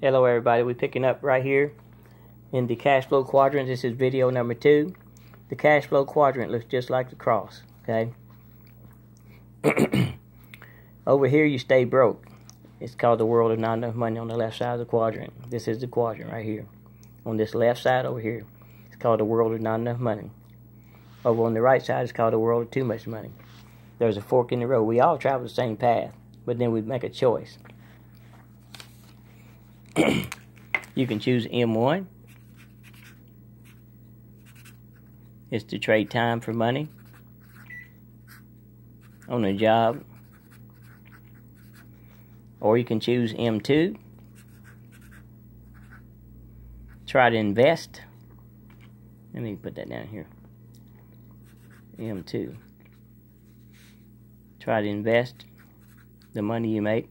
Hello everybody, we're picking up right here in the cash flow quadrant. This is video number 2. The cash flow quadrant looks just like the cross, okay? Over here you stay broke. It's called the world of not enough money on the left side of the quadrant. This is the quadrant right here. On this left side over here, it's called the world of not enough money. Over on the right side, it's called the world of too much money. There's a fork in the road. We all travel the same path, but then we make a choice. You can choose M1. It's to trade time for money on a job. Or you can choose M2. Try to invest. Let me put that down here. M2. Try to invest the money you make.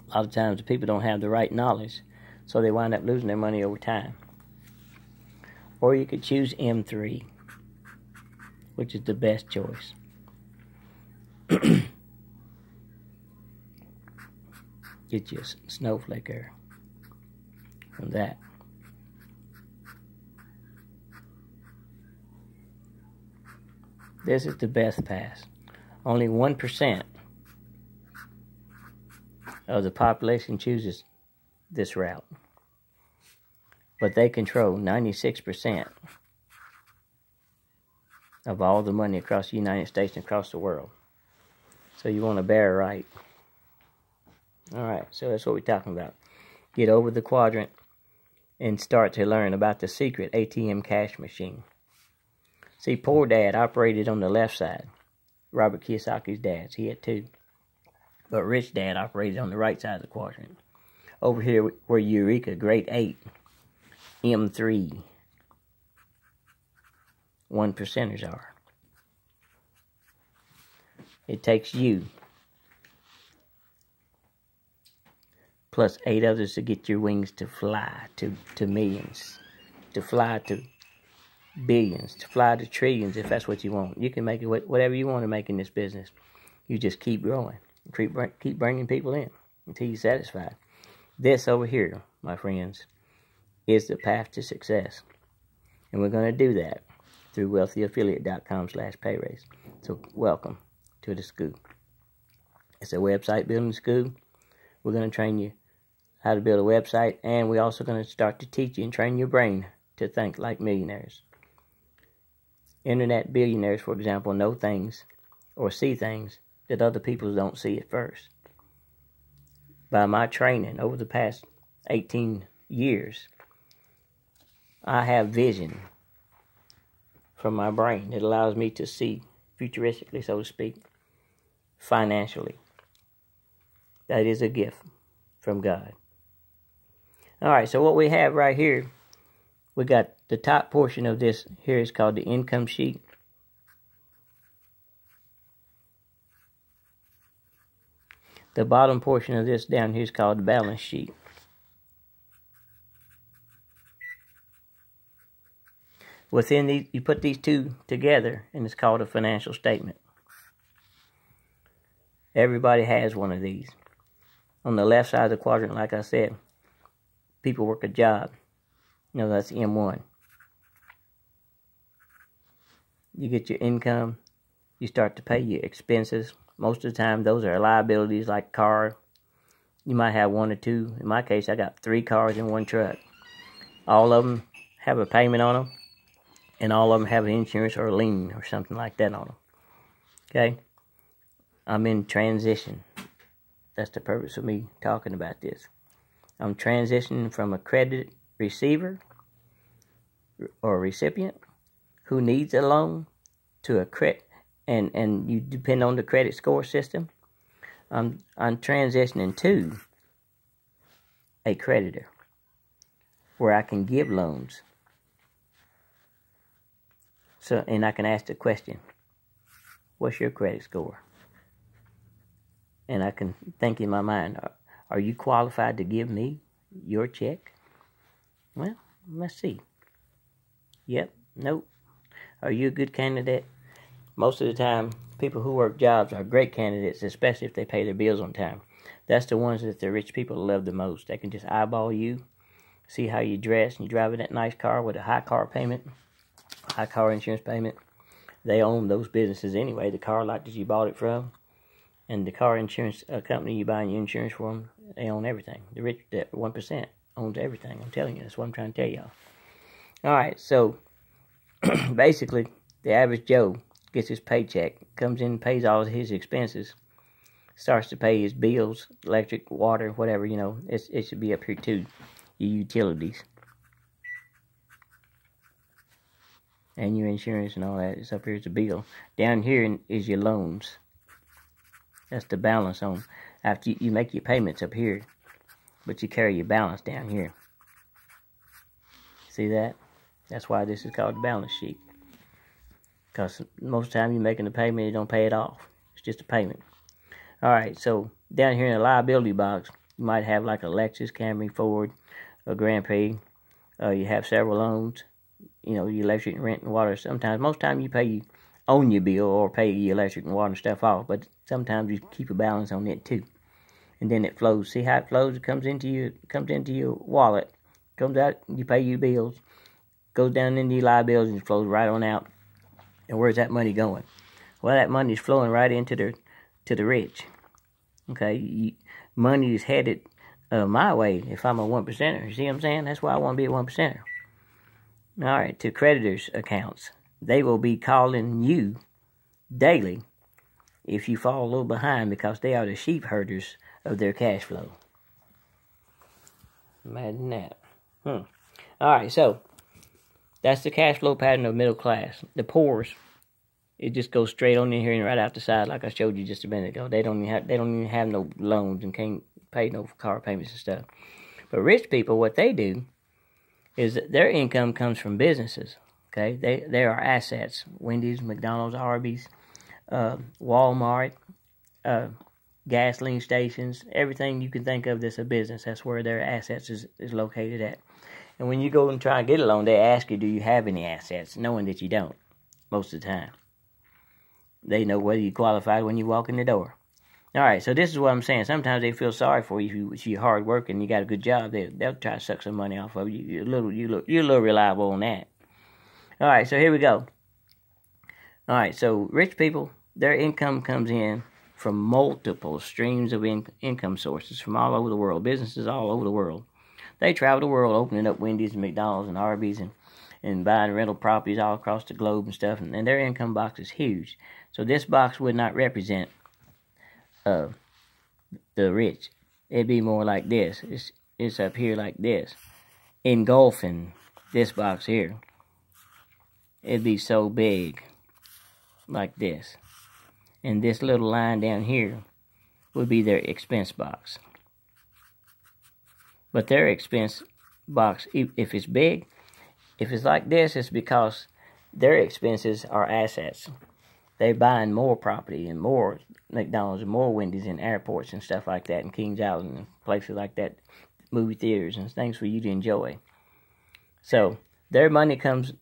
A lot of times the people don't have the right knowledge, so they wind up losing their money over time. Or you could choose M3, which is the best choice. Get you a snowflake there from that. This is the best pass. Only 1% of the population chooses this route, but they control 96% of all the money across the United States and across the world. So you want to bear right. Alright, so that's what we're talking about. Get over the quadrant and start to learn about the secret ATM cash machine. See, Poor Dad operated on the left side. Robert Kiyosaki's dad. He had 2. But Rich Dad operated on the right side of the quadrant. Over here where Eureka, Grade 8, M3, 1%ers are. It takes you plus 8 others to get your wings to fly to millions, to fly to billions, to fly to trillions if that's what you want. You can make it whatever you want to make in this business. You just keep growing. Keep bringing people in until you're satisfied. This over here, my friends, is the path to success. And we're going to do that through wealthyaffiliate.com/payraise. So welcome to the school. It's a website building school. We're going to train you how to build a website, and we're also going to start to teach you and train your brain to think like millionaires. Internet billionaires, for example, know things or see things that other people don't see at first. By my training over the past 18 years, I have vision from my brain that allows me to see futuristically, so to speak, financially. That is a gift from God. Alright, so what we have right here, we got the top portion of this here is called the income sheet. The bottom portion of this down here is called the balance sheet. Within these, you put these two together, and it's called a financial statement. Everybody has one of these. On the left side of the quadrant, like I said, people work a job. You know, that's M1. You get your income. You start to pay your expenses. Most of the time, those are liabilities like car. You might have 1 or 2. In my case, I got 3 cars and 1 truck. All of them have a payment on them, and all of them have insurance or a lien or something like that on them. Okay? I'm in transition. That's the purpose of me talking about this. I'm transitioning from a credit receiver or recipient who needs a loan to a credit. And you depend on the credit score system. I'm transitioning to a creditor where I can give loans. So, and I can ask the question, what's your credit score? And I can think in my mind, are you qualified to give me your check? Well, let's see. Yep, nope. Are you a good candidate? Most of the time, people who work jobs are great candidates, especially if they pay their bills on time. That's the ones that the rich people love the most. They can just eyeball you, see how you dress, and you drive in that nice car with a high car payment, high car insurance payment. They own those businesses anyway. The car lot that you bought it from, and the car insurance company you buying your insurance from, they own everything. The rich, that 1%, owns everything. I'm telling you, that's what I'm trying to tell y'all. All right, so basically, the average Joe gets his paycheck, comes in, pays all his expenses, starts to pay his bills, electric, water, whatever, you know. It should be up here too, your utilities. And your insurance and all that. It's up here as a bill. Down here is your loans. That's the balance on. After you make your payments up here, but you carry your balance down here. See that? That's why this is called the balance sheet. Because most of the time you're making a payment, you don't pay it off. It's just a payment. Alright, so down here in the liability box, you might have like a Lexus, Camry, Ford, a Grand Prix. You have several loans. You know, your electric and rent and water. Sometimes, most of the time you own your bill or pay your electric and water and stuff off. But sometimes you keep a balance on it too. And then it flows. See how it flows? It comes into your wallet. Comes out, you pay your bills. Goes down into your liabilities and flows right on out. And where's that money going? Well, that money is flowing right into the rich. Okay, money is headed my way if I'm a 1%er. You see what I'm saying? That's why I want to be a 1%er. All right, to creditors' accounts. They will be calling you daily if you fall a little behind because they are the sheep herders of their cash flow. Imagine that. All right, so that's the cash flow pattern of middle class. The poor's, it just goes straight on in here and right out the side, like I showed you just a minute ago. They don't even have no loans and can't pay no car payments and stuff. But rich people, what they do is that their income comes from businesses. Okay, they are assets. Wendy's, McDonald's, Arby's, Walmart, gasoline stations, everything you can think of that's a business. That's where their assets is located at. And when you go and try and get a loan, they ask you, do you have any assets? Knowing that you don't, most of the time. They know whether you qualified when you walk in the door. All right, so this is what I'm saying. Sometimes they feel sorry for you if you're hard working and you got a good job. They'll try to suck some money off of you. You're a little reliable on that. All right, so here we go. All right, so rich people, their income comes in from multiple streams of income sources from all over the world. Businesses all over the world. They travel the world opening up Wendy's and McDonald's and Arby's and buying rental properties all across the globe and stuff. And their income box is huge. So this box would not represent the rich. It'd be more like this. It's up here like this, engulfing this box here. It'd be so big, like this, and this little line down here would be their expense box. But their expense box, if it's big, if it's like this, it's because their expenses are assets. They're buying more property and more McDonald's and more Wendy's and airports and stuff like that, and Kings Island and places like that, movie theaters and things for you to enjoy. So their money comes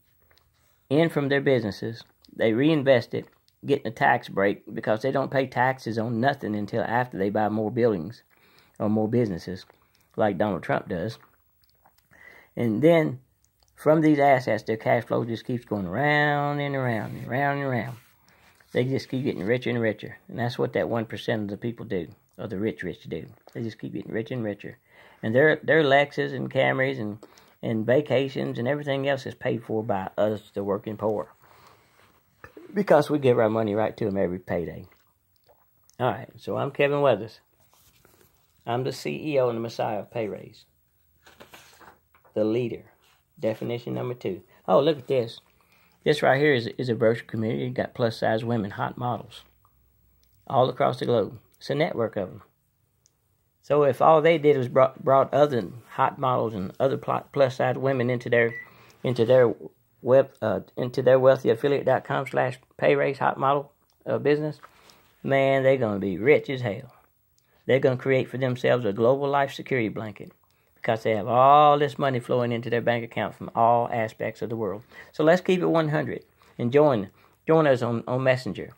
in from their businesses. They reinvest it, getting a tax break because they don't pay taxes on nothing until after they buy more buildings or more businesses, like Donald Trump does. And then from these assets, their cash flow just keeps going round and around and round and around. They just keep getting richer and richer. And that's what that 1% of the people do, or the rich do. They just keep getting richer and richer. And their Lexus and Camrys and vacations and everything else is paid for by us, the working poor. Because we give our money right to them every payday. All right, so I'm Kevin Weathers. I'm the CEO and the Messiah of Pay Raise. The leader. Definition number 2. Oh, look at this. This right here is a virtual community. You got plus-size women, hot models, all across the globe. It's a network of them. So if all they did was brought other hot models and other plus-size women into their wealthyaffiliate.com/payraise hot model business, man, they're gonna be rich as hell. They're gonna create for themselves a global life security blanket. Because they have all this money flowing into their bank account from all aspects of the world. So let's keep it 100 and join us on Messenger.